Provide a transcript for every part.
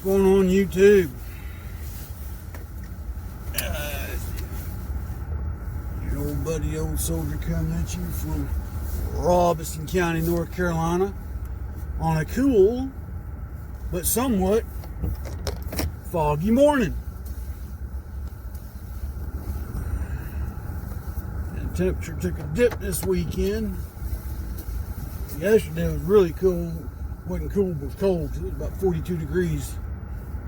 going on YouTube? Your old buddy, old soldier, coming at you from Robeson County, North Carolina, on a cool but somewhat foggy morning. And the temperature took a dip this weekend. Yesterday was really cool. Wasn't cool, but was cold. It was about 42 degrees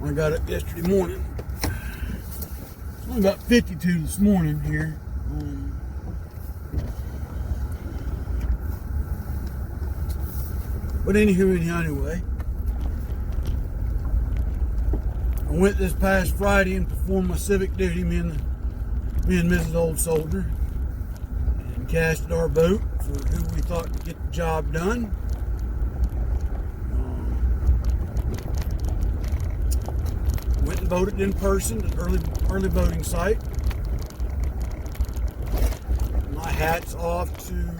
when I got up yesterday morning. It's only about 52 this morning here. But anyway, I went this past Friday and performed my civic duty, me and Mrs. Old Soldier, and casted our vote for who we thought could get the job done. Went and voted in person at early voting site. My hat's off to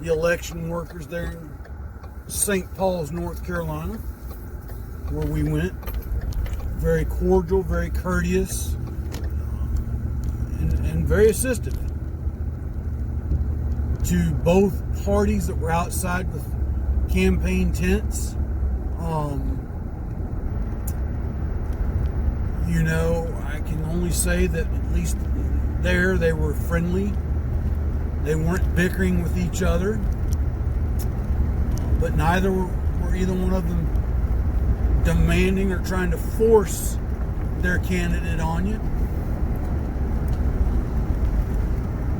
the election workers there in St. Paul's, North Carolina, where we went. Very cordial, very courteous, and very assistive to both parties that were outside with campaign tents. I can only say that at least there they were friendly. They weren't bickering with each other, but neither were either one of them demanding or trying to force their candidate on you.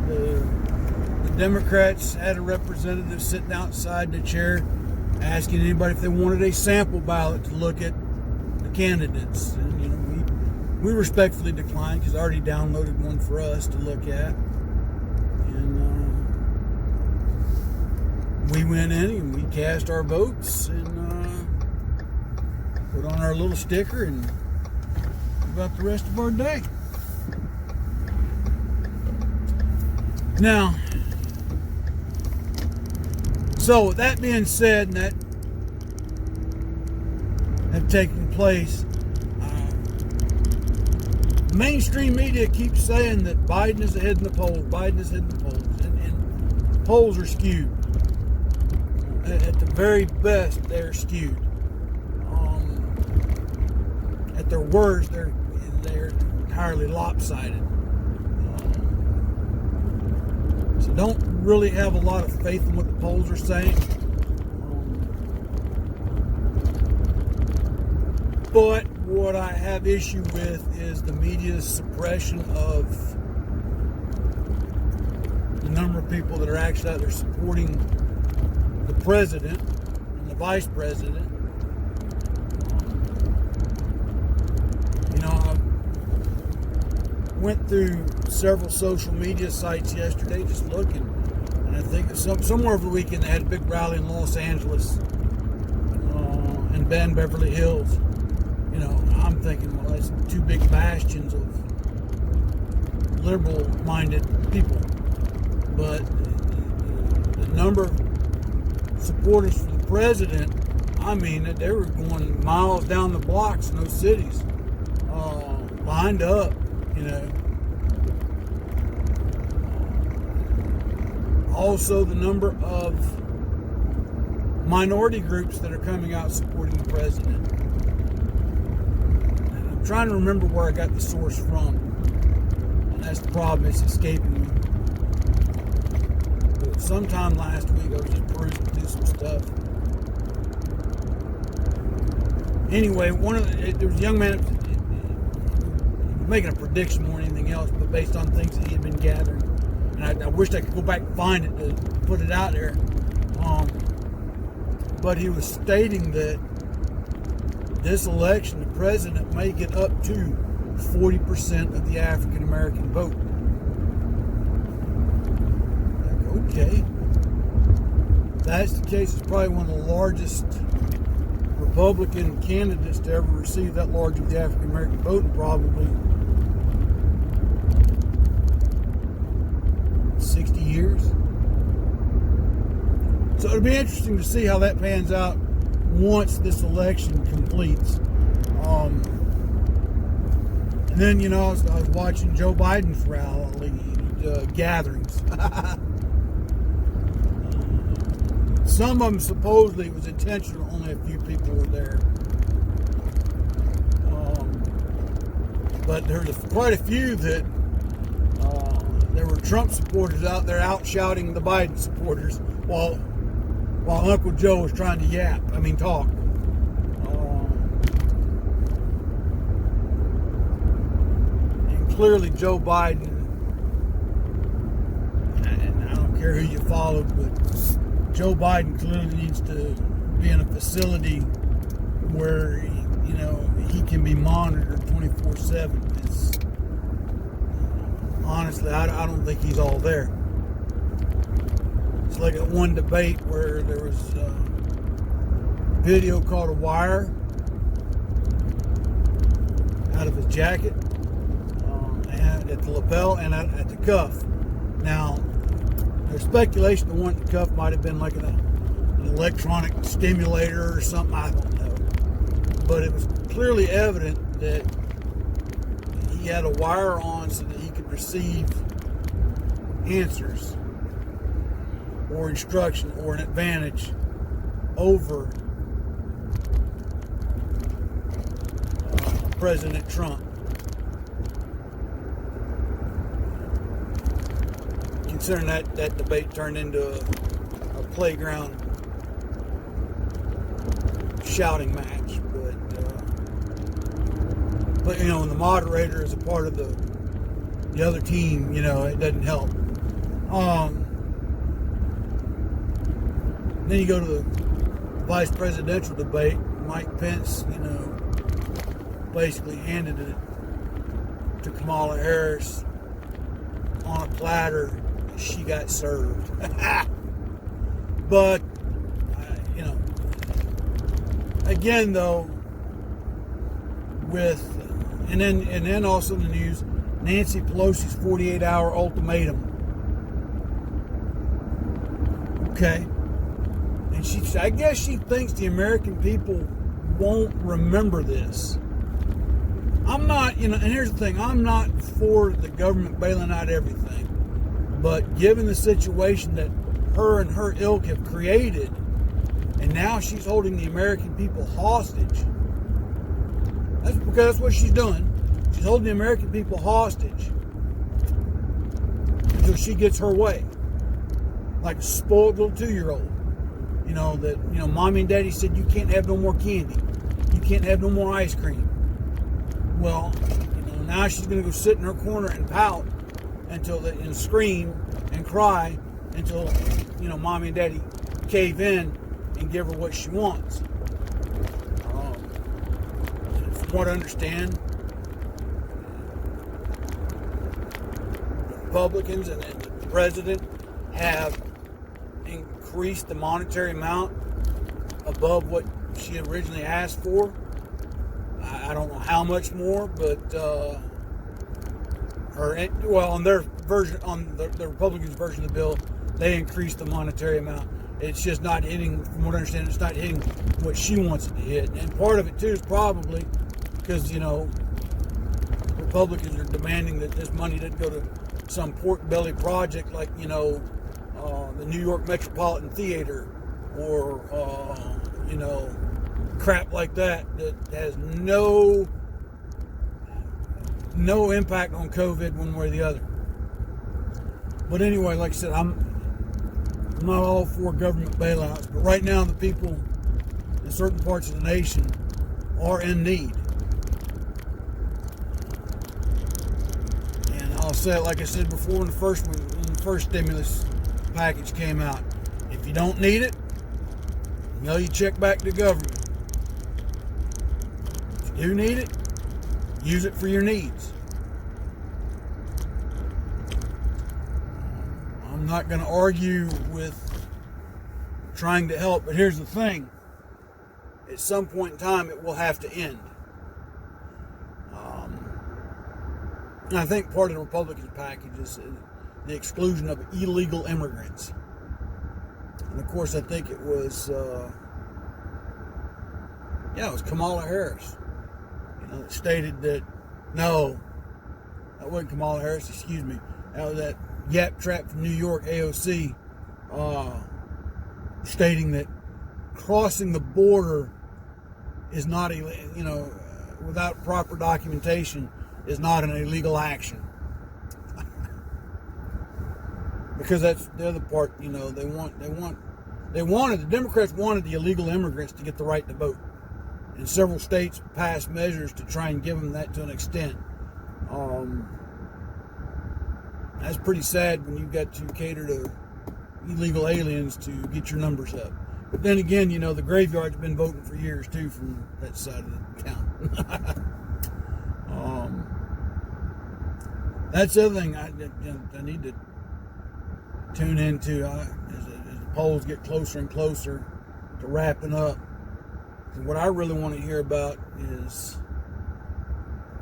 The Democrats had a representative sitting outside the chair asking anybody if they wanted a sample ballot to look at the candidates. And, we respectfully declined because I already downloaded one for us to look at. And we went in and we cast our votes and put on our little sticker and about the rest of our day. Now, so with that being said, and that have taken place, mainstream media keeps saying that Biden is ahead in the polls. Biden is ahead in the polls, and polls are skewed. At the very best, they're skewed. At their worst, they're entirely lopsided. So don't really have a lot of faith in what the polls are saying. But what I have issue with is the media's suppression of the number of people that are actually out there supporting the president and the vice president. I went through several social media sites yesterday just looking, and I think somewhere over the weekend they had a big rally in Los Angeles and Beverly Hills. I'm thinking, well, that's two big bastions of liberal-minded people. But the number of supporters for the president, they were going miles down the blocks in those cities, lined up, Also, the number of minority groups that are coming out supporting the president. Trying to remember where I got the source from, and that's the problem, it's escaping me. But sometime last week I was just perusing through some stuff. Anyway, there was a young man making a prediction more than anything else, but based on things that he had been gathering, and I wished I could go back and find it to put it out there. But he was stating that this election, the president may get up to 40% of the African American vote. Okay. If that's the case, it's probably one of the largest Republican candidates to ever receive that large of the African American vote in probably 60 years. So it'll be interesting to see how that pans out once this election completes. And then, you know, I was watching Joe Biden's rally gatherings. Some of them supposedly was intentional, only a few people were there. But there's quite a few that there were Trump supporters out there out shouting the Biden supporters while Uncle Joe was trying to talk. And clearly Joe Biden, and I don't care who you followed, but Joe Biden clearly needs to be in a facility where he can be monitored 24/7. Honestly, I don't think he's all there. It's like at one debate where there was a video caught a wire out of his jacket, and at the lapel and at the cuff. Now, there's speculation the one at the cuff might have been like an electronic stimulator or something, I don't know. But it was clearly evident that he had a wire on so that he could receive answers or instruction or an advantage over President Trump. Considering that debate turned into a playground shouting match, but when the moderator is a part of the other team, it doesn't help. Then you go to the vice presidential debate. Mike Pence, basically handed it to Kamala Harris on a platter. She got served. But again though, and then also in the news, Nancy Pelosi's 48-hour ultimatum. Okay. And I guess she thinks the American people won't remember this. I'm not, and here's the thing, I'm not for the government bailing out everything. But given the situation that her and her ilk have created, and now she's holding the American people hostage, that's what she's doing. She's holding the American people hostage until she gets her way. Like a spoiled little 2-year-old. Mommy and daddy said you can't have no more candy. You can't have no more ice cream. Well, now she's going to go sit in her corner and pout and scream and cry until, mommy and daddy cave in and give her what she wants. From what I understand, the Republicans and the president have increased the monetary amount above what she originally asked for. I don't know how much more, but on their version, on the Republicans' version of the bill, they increased the monetary amount. It's just not hitting, from what I understand, it's not hitting what she wants it to hit. And part of it too is probably because Republicans are demanding that this money doesn't go to some pork belly project like the New York Metropolitan Theater or crap like that has no impact on COVID one way or the other. But anyway, like I said, I'm not all for government bailouts, but right now the people in certain parts of the nation are in need. And I'll say it like I said before when the first stimulus package came out. If you don't need it, you check back to the government. If you do need it, use it for your needs. I'm not going to argue with trying to help, but here's the thing. At some point in time, it will have to end. And I think part of the Republican package is the exclusion of illegal immigrants. And of course, I think it was Yeah, it was Kamala Harris. It stated that, no, that wasn't Kamala Harris, excuse me. That was that Yap Trap from New York, AOC, stating that crossing the border is not, without proper documentation, is not an illegal action. Because that's the other part, the Democrats wanted the illegal immigrants to get the right to vote. And several states passed measures to try and give them that to an extent. That's pretty sad when you've got to cater to illegal aliens to get your numbers up. But then again, the graveyard's been voting for years too from that side of the town. That's the other thing I need to tune into as the polls get closer and closer to wrapping up. And what I really want to hear about is,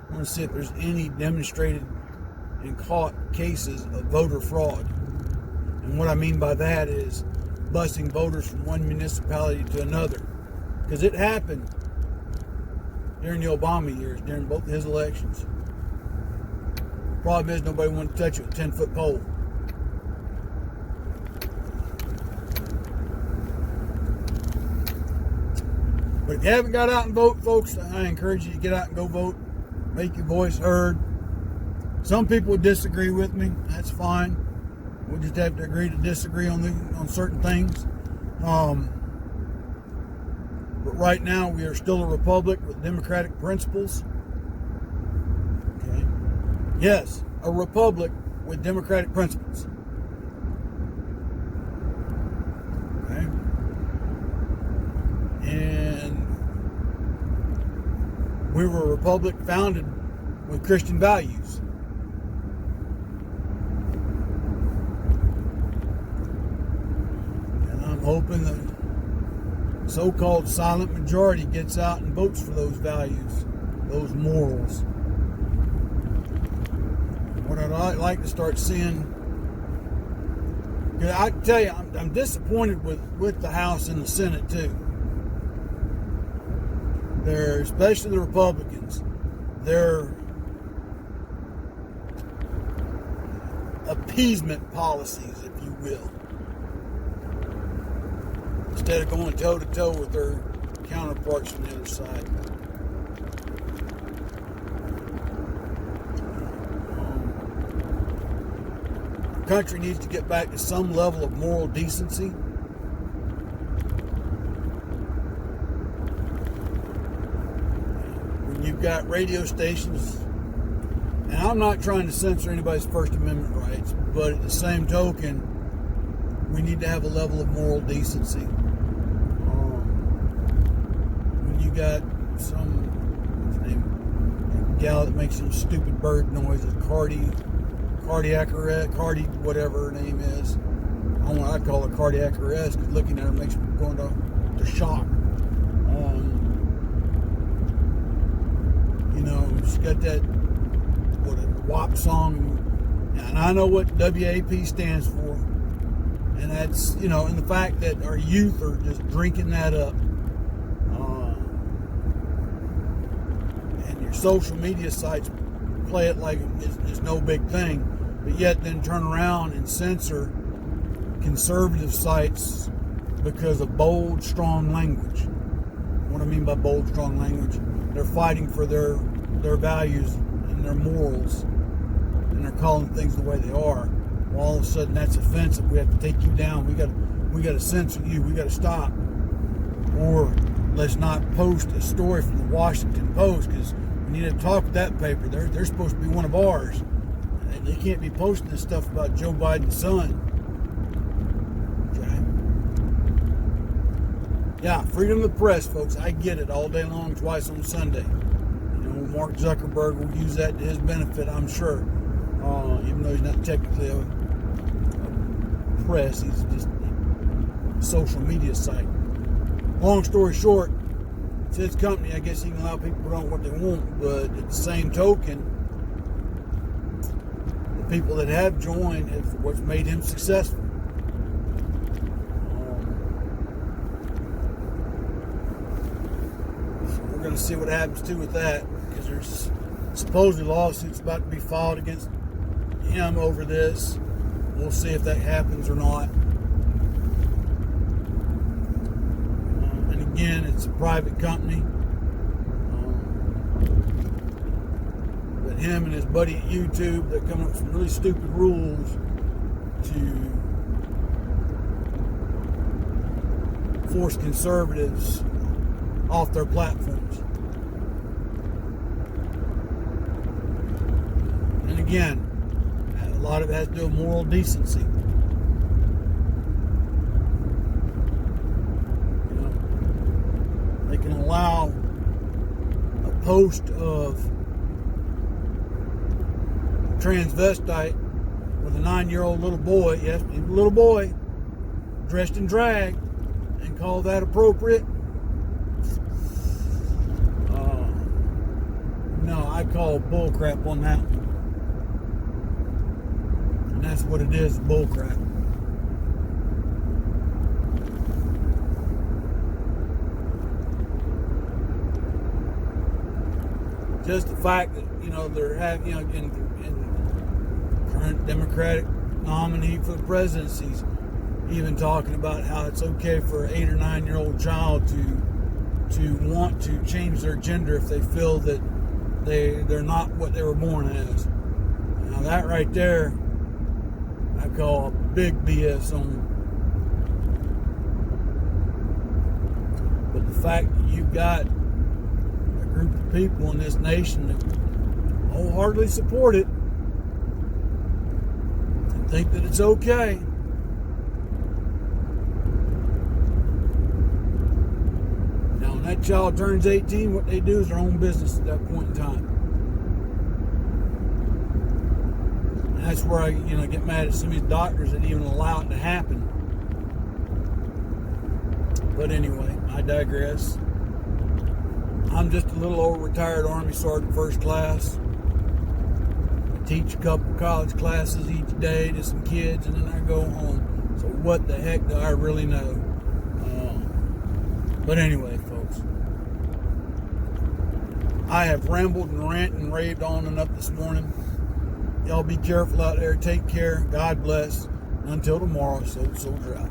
I want to see if there's any demonstrated and caught cases of voter fraud. And what I mean by that is busing voters from one municipality to another. Because it happened during the Obama years, during both his elections. Problem is, nobody wanted to touch it with a 10-foot pole. But if you haven't got out and vote, folks, I encourage you to get out and go vote. Make your voice heard. Some people would disagree with me. That's fine. We'll just have to agree to disagree on certain things. But right now, we are still a republic with democratic principles. Okay. Yes, a republic with democratic principles. Okay. And we were a republic founded with Christian values. And I'm hoping the so-called silent majority gets out and votes for those values, those morals. What I'd like to start seeing, I tell you, I'm disappointed with the House and the Senate too. They're, especially the Republicans, their appeasement policies, if you will, instead of going toe-to-toe with their counterparts from the other side. The country needs to get back to some level of moral decency. When you've got radio stations, and I'm not trying to censor anybody's First Amendment rights, but at the same token, we need to have a level of moral decency. When you got some, what's his name, gal that makes some stupid bird noises, cardiac arrest, whatever her name is. I'd call her cardiac arrest, because looking at her makes me go into shock. She's got that, WAP song, and I know what WAP stands for, and that's, and the fact that our youth are just drinking that up. And your social media sites play it like it's no big thing, but yet then turn around and censor conservative sites because of bold, strong language. What I mean by bold, strong language, they're fighting for their values and their morals, and they're calling things the way they are. Well, all of a sudden that's offensive. We have to take you down. We got to censor you. We got to stop. Or let's not post a story from the Washington Post, because we need to talk with that paper. They're supposed to be one of ours. And they can't be posting this stuff about Joe Biden's son. Okay? Yeah, freedom of the press, folks. I get it all day long, twice on Sunday. Mark Zuckerberg will use that to his benefit, I'm sure. Even though he's not technically a press, he's just a social media site. Long story short, it's his company. I guess he can allow people to want what they want, but at the same token, the people that have joined have what's made him successful. to see what happens too with that, because there's supposedly lawsuits about to be filed against him over this. We'll see if that happens or not. And again, it's a private company. But him and his buddy at YouTube, they're coming up with some really stupid rules to force conservatives off their platforms. And again, a lot of it has to do with moral decency. You know, they can allow a post of a transvestite with a 9-year-old little boy, yes, a little boy, dressed in drag, and call that appropriate. No, I call bullcrap on that one. And that's what it is, bullcrap. Just the fact that, you know, they're having, you know, in current Democratic nominee for the presidency's even talking about how it's okay for an 8 or 9-year-old child to want to change their gender if they feel that they're not what they were born as. Now that right there, I call a big BS on. But the fact that you've got a group of people in this nation that wholeheartedly support it and think that it's okay. Now when that child turns 18, what they do is their own business at that point in time. And that's where I, get mad at some of these doctors that even allow it to happen. But anyway, I digress. I'm just a little old retired Army Sergeant First Class. I teach a couple college classes each day to some kids, and then I go home. So what the heck do I really know? But anyway, folks, I have rambled and ranted and raved on and up this morning. Y'all be careful out there. Take care. God bless. Until tomorrow, soldier out.